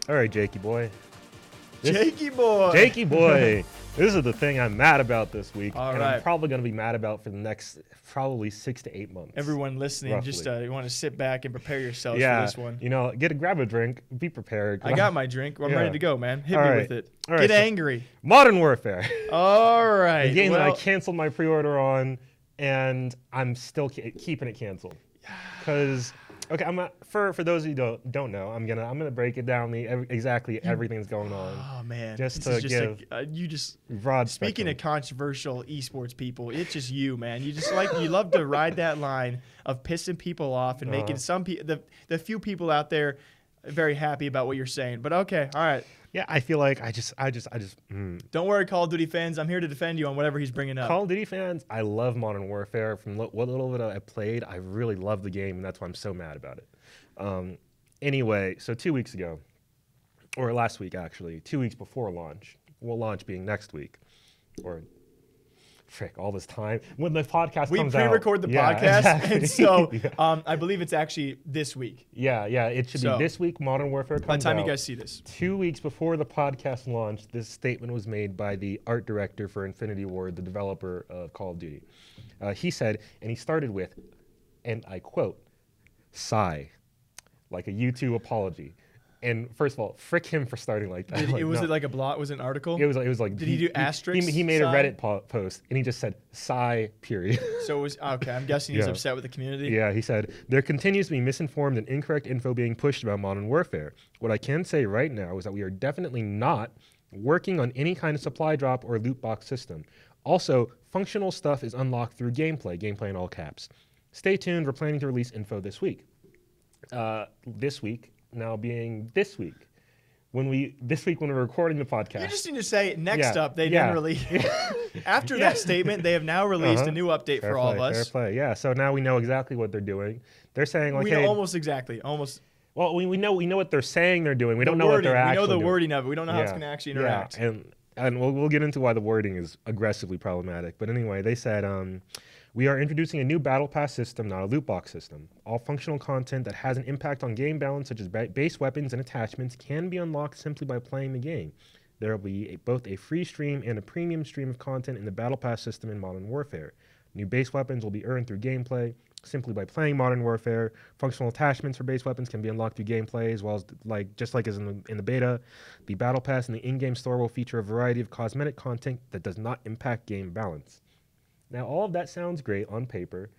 All right, Jakey boy. Jakey boy. Jakey boy. This is the thing I'm mad about this week. All and right. I'm probably going to be mad about for the next probably 6 to 8 months. Everyone listening, roughly. just you want to sit back and prepare yourselves yeah, for this one. You know, grab a drink, be prepared. I got my drink. I'm Yeah. ready to go, man. Hit All me right. with it. All right, Get so- angry. Modern Warfare. All right. The game that I well, canceled my pre-order on, and I'm still keeping it canceled. Because, okay, for those of you who don't know, I'm gonna break it down exactly everything's going on. oh man, just this to is give you just broad speaking spectrum. of controversial esports people, it's just you, man. You just you love to ride that line of pissing people off and making some people, the few people out there, very happy about what you're saying. But okay, all right. Yeah, I feel like I just. Don't worry, Call of Duty fans. I'm here to defend you on whatever he's bringing up. Call of Duty fans, I love Modern Warfare. From what little bit I played, I really love the game, and that's why I'm so mad about it. Anyway, so 2 weeks ago, or last week actually, 2 weeks before launch, well, launch being next week, or frick, all this time when the podcast we comes out. pre-record the Yeah, podcast, exactly. and so Yeah. I believe it's actually this week. Yeah, it should So, be this week. Modern Warfare comes By the time out. you guys see this, 2 weeks before the podcast launched, this statement was made by the art director for Infinity Ward, the developer of Call of Duty. He said, and he started with, and I quote, sigh, like a YouTube apology. And first of all, frick him for starting like that. was it like a blog? Was it an article? It was like. Did he do asterisks? He made sigh? a Reddit post, and he just said sigh. Period. So it was okay. I'm guessing he's Yeah. upset with the community. Yeah, he said, there continues to be misinformed and incorrect info being pushed about Modern Warfare. What I can say right now is that we are definitely not working on any kind of supply drop or loot box system. Also, functional stuff is unlocked through gameplay in all caps. Stay tuned, we're planning to release info this week. This week, now being this week. When we're recording the podcast. You just need to say next Yeah, up. They yeah. didn't release. After that statement, they have now released a new update for all of us. Fair play, yeah. So now we know exactly what they're doing. They're saying like, We hey, know almost exactly. Almost. well, we know what they're saying they're doing. We don't the know what wording. they're actually We know the doing. wording of it. We don't know how it's Yeah, going to actually interact. Yeah, and we'll get into why the wording is aggressively problematic. But anyway, they said we are introducing a new battle pass system, not a loot box system. All functional content that has an impact on game balance, such as base weapons and attachments, can be unlocked simply by playing the game. There will be both a free stream and a premium stream of content in the battle pass system in Modern Warfare. New base weapons will be earned through gameplay simply by playing Modern Warfare. Functional attachments for base weapons can be unlocked through gameplay, as well as just like as in the beta. The battle pass in the in-game store will feature a variety of cosmetic content that does not impact game balance. Now, all of that sounds great on paper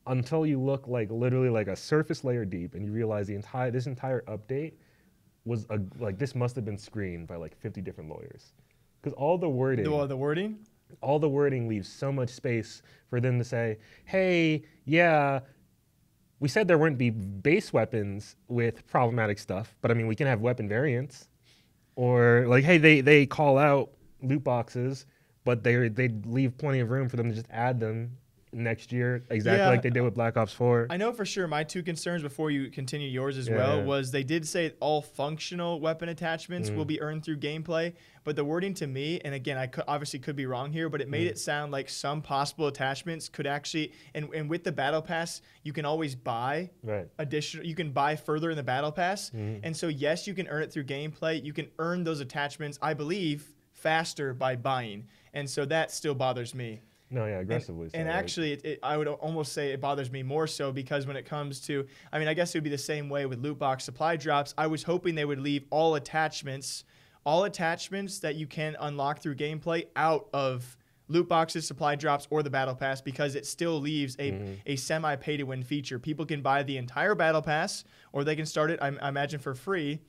until you look literally like a surface layer deep and you realize this entire update was this must have been screened by 50 different lawyers. Because all the wording... The wording? All the wording leaves so much space for them to say, hey, yeah, we said there wouldn't be base weapons with problematic stuff, but I mean, we can have weapon variants. Or hey, they call out loot boxes, but they leave plenty of room for them to just add them next year, exactly like they did with Black Ops 4. I know for sure my two concerns before you continue yours as well was they did say all functional weapon attachments will be earned through gameplay, but the wording to me, and again, I obviously could be wrong here, but it made it sound like some possible attachments could actually, and with the Battle Pass, you can always buy additional, you can buy further in the Battle Pass, and so yes, you can earn it through gameplay, you can earn those attachments, I believe, faster by buying, and so that still bothers me. No, yeah, aggressively. And actually, I would almost say it bothers me more so because when it comes to, I mean, I guess it would be the same way with loot box supply drops. I was hoping they would leave all attachments that you can unlock through gameplay out of loot boxes, supply drops, or the Battle Pass because it still leaves a semi-pay-to-win feature. People can buy the entire Battle Pass or they can start it, I imagine, for free,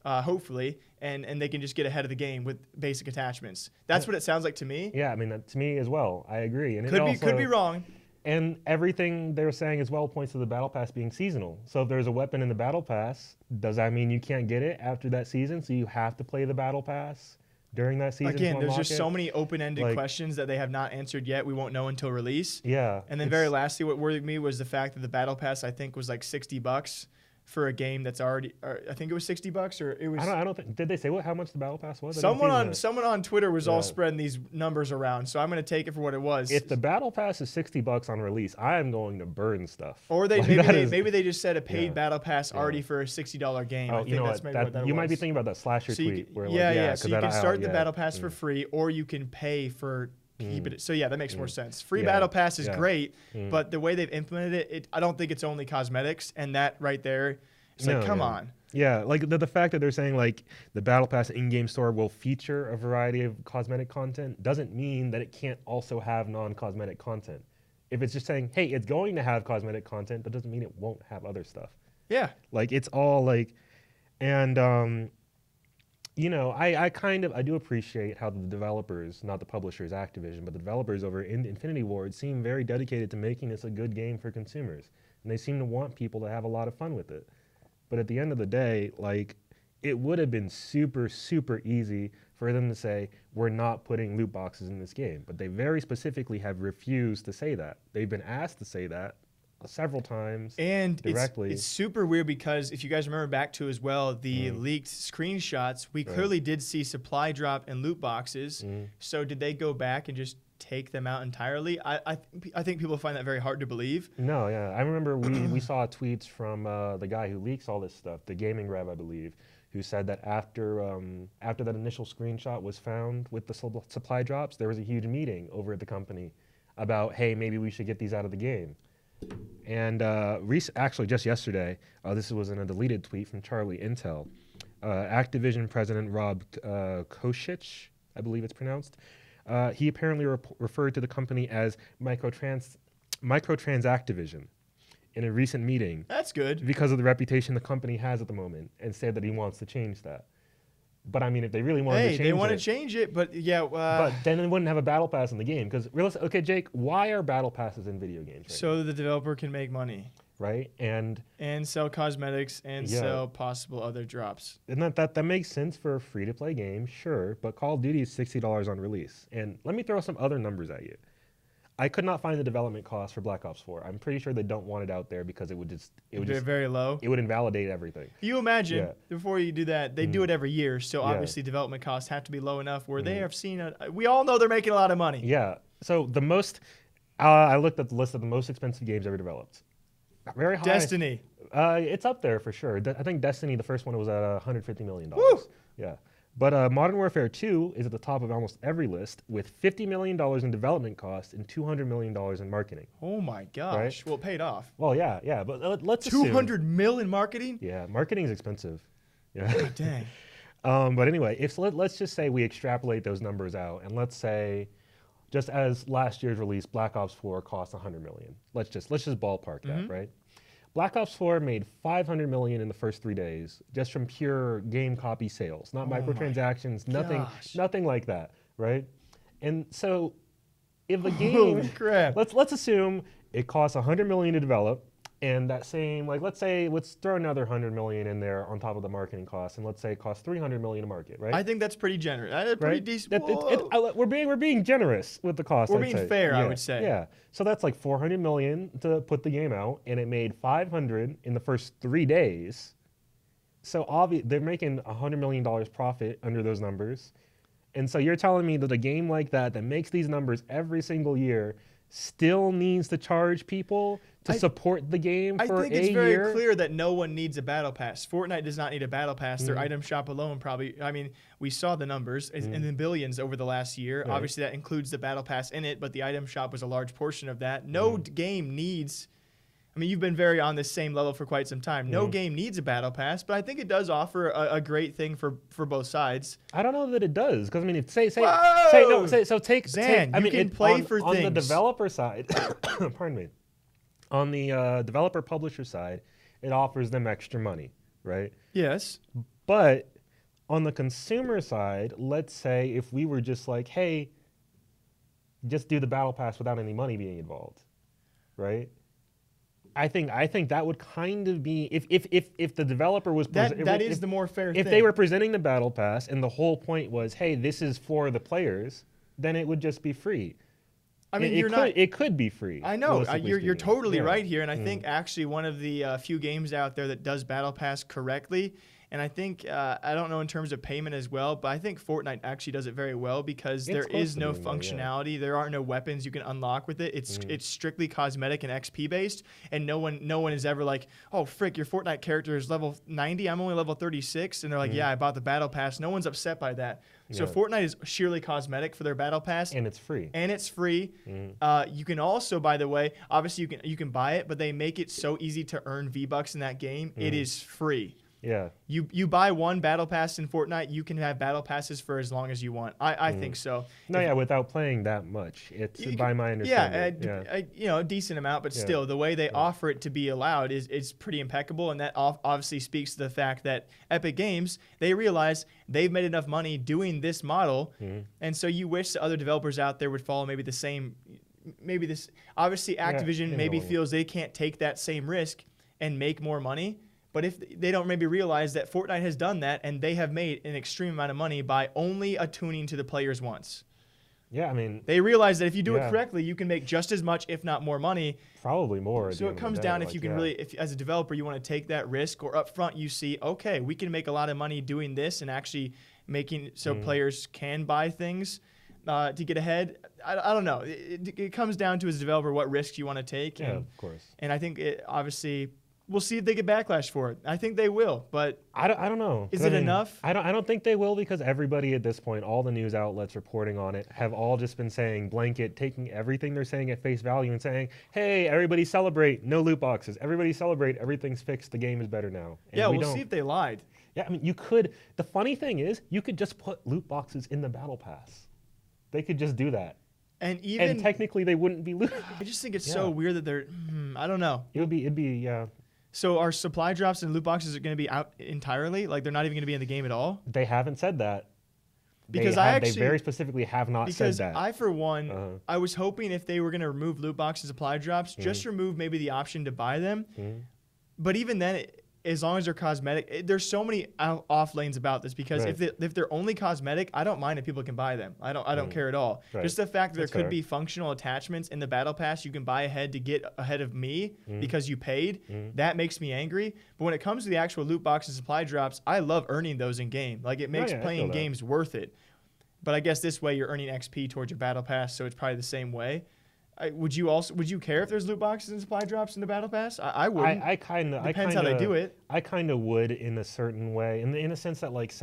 hopefully, and they can just get ahead of the game with basic attachments. That's what it sounds like to me. Yeah, I mean, to me as well. I agree. And Could be wrong. And everything they're saying as well points to the Battle Pass being seasonal. So if there's a weapon in the Battle Pass, does that mean you can't get it after that season? So you have to play the Battle Pass during that season? Again, there's just so many open-ended questions that they have not answered yet. We won't know until release. Yeah. And then very lastly, what worried me was the fact that the Battle Pass, I think, was like $60. for a game that's already, I think it was $60 or it was. I don't think, did they say how much the Battle Pass was? Someone on Twitter was all Yeah. spreading these numbers around, so I'm going to take it for what it was. If the Battle Pass is $60 on release, I am going to burn stuff. Or Like, maybe they just said a paid Yeah. Battle Pass already for a $60 game. Oh, I think you know that's what? maybe what that You was. might be thinking about that Slasher So you tweet. can- Where So you can start the Battle Pass for free, or you can pay for keep it. So yeah, that makes more sense. Free Yeah. Battle Pass is Yeah. great, but the way they've implemented it, I don't think it's only cosmetics, and that right there, it's like, come on. Yeah, like the fact that they're saying like the Battle Pass in-game store will feature a variety of cosmetic content doesn't mean that it can't also have non-cosmetic content. If it's just saying, hey, it's going to have cosmetic content, that doesn't mean it won't have other stuff. Yeah. Like it's all like, and you know, I do appreciate how the developers, not the publishers, Activision, but the developers over in Infinity Ward seem very dedicated to making this a good game for consumers, and they seem to want people to have a lot of fun with it. But at the end of the day, like, it would have been super, super easy for them to say, we're not putting loot boxes in this game. But they very specifically have refused to say that. They've been asked to say that several times And directly. it's super weird because if you guys remember back to as well, the leaked screenshots, we clearly did see supply drop and loot boxes. So did they go back and just take them out entirely? I think people find that very hard to believe. No, yeah. I remember we saw tweets from the guy who leaks all this stuff, the Gaming Rev, I believe, who said that after that initial screenshot was found with the supply drops, there was a huge meeting over at the company about, hey, maybe we should get these out of the game. And actually just yesterday, this was in a deleted tweet from Charlie Intel, Activision President Rob Koshich, I believe it's pronounced, he apparently referred to the company as Microtransactivision in a recent meeting. That's good. Because of the reputation the company has at the moment, and said that he wants to change that. But I mean, if they really wanted to change it... Hey, they want to change it, but yeah... but then they wouldn't have a Battle Pass in the game. Because, okay, Jake, why are Battle Passes in video games? So the developer can make money. Right? And sell cosmetics and sell possible other drops. And that makes sense for a free-to-play game, sure. But Call of Duty is $60 on release. And let me throw some other numbers at you. I could not find the development cost for Black Ops 4. I'm pretty sure they don't want it out there because it would just very low. It would invalidate everything. You imagine before you do that, they do it every year, so obviously development costs have to be low enough where they have seen we all know they're making a lot of money. Yeah. So the most I looked at the list of the most expensive games ever developed. Very high. Destiny. It's up there for sure. I think Destiny, the first one, was at $150 million. Woo! Yeah. But Modern Warfare 2 is at the top of almost every list with $50 million in development costs and $200 million in marketing. Oh my gosh. Right? Well, it paid off. Well, yeah. But let's $200 million in marketing? Yeah, marketing is expensive. Yeah. God dang. But anyway, let's just say we extrapolate those numbers out, and let's say, just as last year's release, Black Ops 4 cost $100 million. Let's just ballpark that, right? Black Ops 4 made $500 million in the first 3 days, just from pure game copy sales, not microtransactions, nothing like that, right? And so, if the game, holy crap, let's assume it costs $100 million to develop, and that same, like, let's throw another $100 million in there on top of the marketing costs, and let's say it costs $300 million to market, right? I think that's pretty generous. That's pretty decent. We're being generous with the cost. We're being fair, I would say. Yeah. So that's like $400 million to put the game out, and it made $500 in the first 3 days. So they're making $100 million profit under those numbers, and so you're telling me that a game like that makes these numbers every single year still needs to charge people to support the game for a year? I think it's very clear that no one needs a Battle Pass. Fortnite does not need a Battle Pass. Their item shop alone probably, I mean, we saw the numbers in the billions over the last year. Right. Obviously, that includes the Battle Pass in it, but the item shop was a large portion of that. No game needs... I mean, you've been very on this same level for quite some time. No game needs a Battle Pass, but I think it does offer a great thing for both sides. I don't know that it does, because I mean, take Zan, I mean, you can play for on things. On the developer side, pardon me, on the developer publisher side, it offers them extra money, right? Yes. But on the consumer side, let's say if we were just like, hey, just do the Battle Pass without any money being involved, right? I think that would kind of be if the developer was the more fair thing. If they were presenting the Battle Pass and the whole point was, hey, this is for the players, then it would just be free. I mean, It could be free. I know. You're speaking. totally Yeah. right here, and I think actually one of the few games out there that does Battle Pass correctly. And I think I don't know in terms of payment as well, but I think Fortnite actually does it very well because there is no functionality. There are no weapons you can unlock with it. It's strictly cosmetic and XP based, and no one is ever like, oh frick, your Fortnite character is level 90. I'm only level 36, and they're like, yeah, I bought the Battle Pass. No one's upset by that. So Fortnite is sheerly cosmetic for their Battle Pass, and it's free. You can also, by the way, obviously you can buy it, but they make it so easy to earn V-Bucks in that game. It is free. Yeah. You buy one Battle Pass in Fortnite, you can have Battle Passes for as long as you want. I think so. No, without playing that much. It's by my understanding. A decent amount, but still, the way they offer it to be allowed is pretty impeccable, and that obviously speaks to the fact that Epic Games, they realize they've made enough money doing this model, and so you wish the other developers out there would follow maybe the same. Maybe this obviously Activision maybe feels they can't take that same risk and make more money. But if they don't maybe realize that Fortnite has done that and they have made an extreme amount of money by only attuning to the players once. Yeah, I mean, they realize that if you do it correctly, you can make just as much, if not more money. Probably more. So it comes down if you can really, if as a developer you want to take that risk, or up front you see, okay, we can make a lot of money doing this and actually making so players can buy things to get ahead. I don't know. It comes down to as a developer what risks you want to take. Yeah, of course. And I think obviously. We'll see if they get backlash for it. I think they will, but I don't know. Is it enough? I don't think they will, because everybody at this point, all the news outlets reporting on it, have all just been saying blanket, taking everything they're saying at face value and saying, "Hey, everybody celebrate! No loot boxes. Everybody celebrate! Everything's fixed. The game is better now." And we'll see if they lied. Yeah, I mean, you could. The funny thing is, you could just put loot boxes in the Battle Pass. They could just do that. And technically, they wouldn't be loot. I just think it's so weird that they're. I don't know. It'd be. So are supply drops and loot boxes going to be out entirely? Like they're not even going to be in the game at all? They haven't said that. Because they very specifically have not said that. Because I, for one, I was hoping if they were going to remove loot boxes, supply drops, just remove maybe the option to buy them. But even then, as long as they're cosmetic, there's so many off lanes about this, because if they're only cosmetic, I don't mind if people can buy them. I don't care at all. Right. Just the fact that there could be functional attachments in the Battle Pass you can buy ahead to get ahead of me because you paid, that makes me angry. But when it comes to the actual loot boxes, supply drops, I love earning those in game. Like it makes playing games worth it. But I guess this way you're earning XP towards your Battle Pass, so it's probably the same way. Would you care if there's loot boxes and supply drops in the Battle Pass? I wouldn't. Depends how they do it. I kind of would in a certain way, in a sense that, like,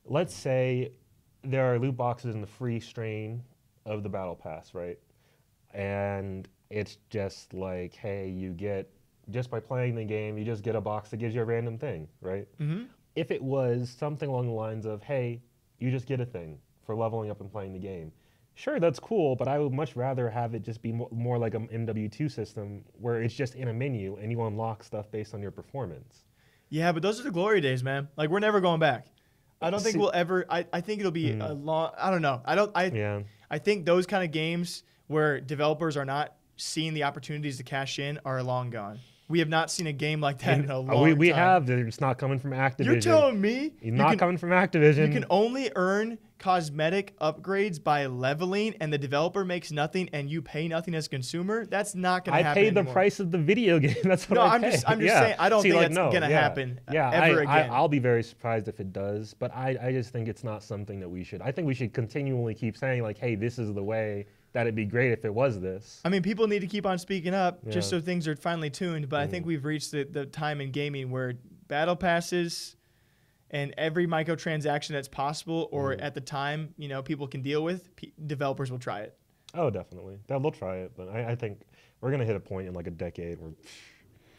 let's say there are loot boxes in the free strain of the Battle Pass, right? And it's just like, hey, you get, just by playing the game, you just get a box that gives you a random thing, right? If it was something along the lines of, hey, you just get a thing for leveling up and playing the game. Sure, that's cool, but I would much rather have it just be more like an MW2 system where it's just in a menu and you unlock stuff based on your performance. Yeah, but those are the glory days, man. Like, we're never going back. I don't think we'll ever. I think it'll be a long. I don't know. I think those kind of games where developers are not seeing the opportunities to cash in are long gone. We have not seen a game like that in a long time. We have. It's not coming from Activision. You're telling me? Coming from Activision. You can only earn cosmetic upgrades by leveling, and the developer makes nothing, and you pay nothing as a consumer? That's not going to happen anymore. I paid the price of the video game. That's what I pay. I'm just saying, I don't think that's going to happen ever again. I'll be very surprised if it does, but I just think it's not something that we should. I think we should continually keep saying, like, hey, this is the way. That'd be great if it was this. I mean, people need to keep on speaking up just so things are finally tuned. But I think we've reached the time in gaming where Battle Passes and every microtransaction that's possible or at the time, people can deal with, developers will try it. Oh, definitely. They'll try it. But I think we're going to hit a point in like a decade where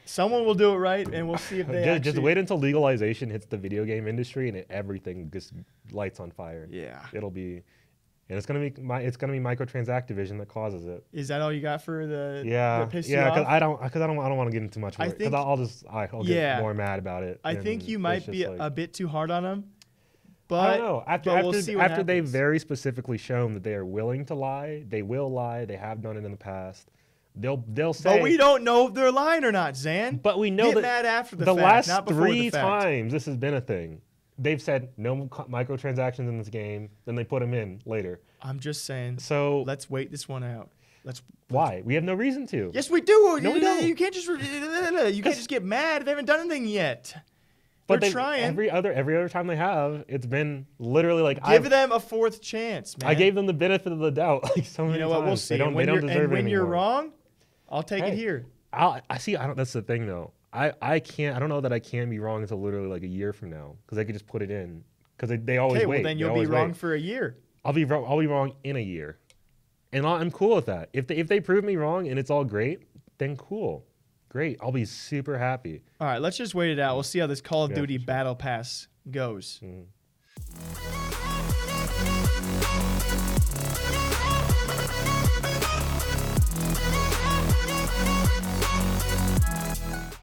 someone will do it right, and we'll see if they just wait until legalization hits the video game industry and everything just lights on fire. Yeah. It'll be... And it's gonna be Microtransactivision that causes it. Is that all you got for the? Yeah, because I don't want to get into too much. Because I'll get more mad about it. I think you might be a bit too hard on them. But I don't know. After they've very specifically shown that they are willing to lie, they will lie. They have done it in the past. They'll say. But we don't know if they're lying or not, Zan. But we know Get mad after the fact, last not before 3 the fact. times this has been a thing. they've said no microtransactions in this game. Then they put them in later. I'm just saying. So Let's wait this one out. why? We have no reason to. Yes, we do. No, we don't. You can't just get mad. They haven't done anything yet. But They're trying. every other time they have, it's been literally like Give them a fourth chance, man. I gave them the benefit of the doubt like so many You know times. what? We'll see. They don't deserve it when you're anymore. wrong, I'll take it here. I see. I don't. That's the thing, though. I can't. I don't know that I can be wrong until literally like a year from now because they could just put it in because they always Okay, wait. well then They you'll be always wrong wait. for a year. I'll be wrong in a year, and I'm cool with that. If they prove me wrong and it's all great, then cool, great. I'll be super happy. All right, let's just wait it out. We'll see how this Call of Yeah, Duty for sure. Battle Pass goes. Mhm.